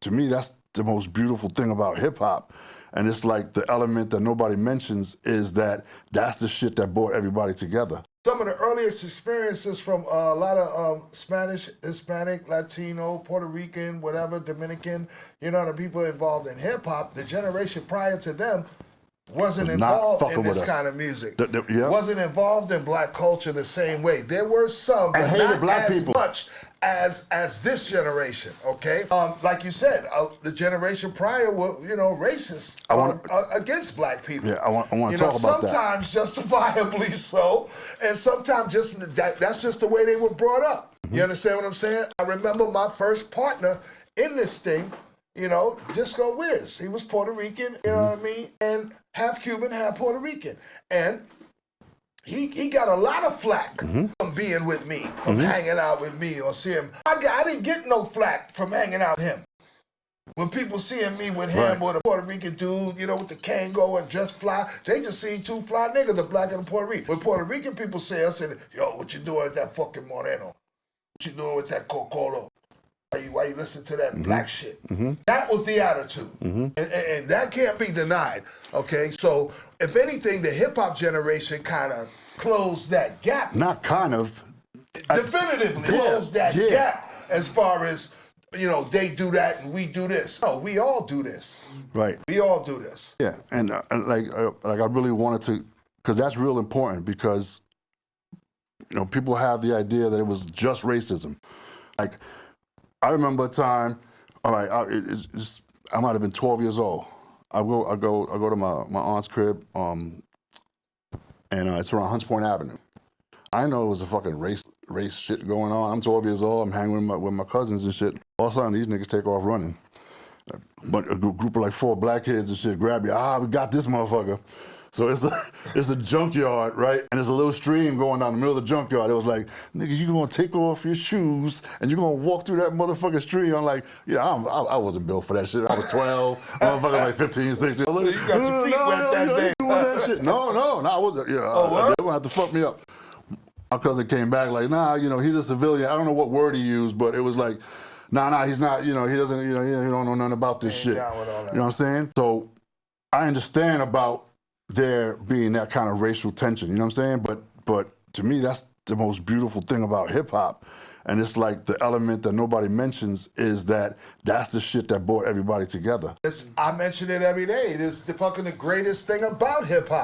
to me, that's the most beautiful thing about hip hop. And it's like the element that nobody mentions is that that's the shit that brought everybody together. Some of the earliest experiences from a lot of Spanish, Hispanic, Latino, Puerto Rican, whatever, Dominican, you know, the people involved in hip hop, the generation prior to them wasn't involved in this kind of music. Yeah. Wasn't involved in black culture the same way. There were some, but not black as people. much as this generation, okay? Like you said, the generation prior were, you know, racist against black people. Yeah, I want to talk about that. Sometimes justifiably so, and sometimes just that's just the way they were brought up. You understand what I'm saying? I remember my first partner in this thing, you know, Disco Wiz. He was Puerto Rican, you know what I mean? And half Cuban, half Puerto Rican. And he got a lot of flack from being with me, from hanging out with me or seeing him. I didn't get no flack from hanging out with him. When people seeing me with him or the Puerto Rican dude, you know, with the Kango and Just Fly, they just seen two fly niggas, the black and the Puerto Rican. When Puerto Rican people say, I said, yo, what you doing with that fucking Moreno? What you doing with that Cocolo? Why you listen to that black shit? That was the attitude. And that can't be denied, okay? So, if anything, the hip-hop generation kind of closed that gap. Not kind of. Definitively closed that gap as far as, you know, they do that and we do this. No, we all do this. Right. We all do this. Yeah, and like I really wanted to, because that's real important, because, you know, people have the idea that it was just racism. Like, I remember a time, all right, I might have been 12 years old. I go to my aunt's crib, and it's around Hunts Point Avenue. I know it was a fucking race shit going on. I'm 12 years old. I'm hanging with my cousins and shit. All of a sudden, these niggas take off running. But a group of like 4 black kids and shit grab you. We got this motherfucker. So it's a junkyard, right? And there's a little stream going down the middle of the junkyard. It was like, nigga, you gonna take off your shoes and you're gonna walk through that motherfucking stream. I'm like, yeah, I wasn't built for that shit. I was 12, motherfucker like 15, 16. So you got your feet wet that day. Doing that shit. No, I wasn't. Yeah, they gonna have to fuck me up. My cousin came back like, nah, you know, he's a civilian. I don't know what word he used, but it was like, nah, he's not, you know, he doesn't, you know, he don't know nothing about this shit. You know what I'm saying? So I understand about there being that kind of racial tension, you know what I'm saying? But to me, that's the most beautiful thing about hip hop. And it's like the element that nobody mentions is that that's the shit that brought everybody together. I mention it every day. It is the greatest thing about hip hop.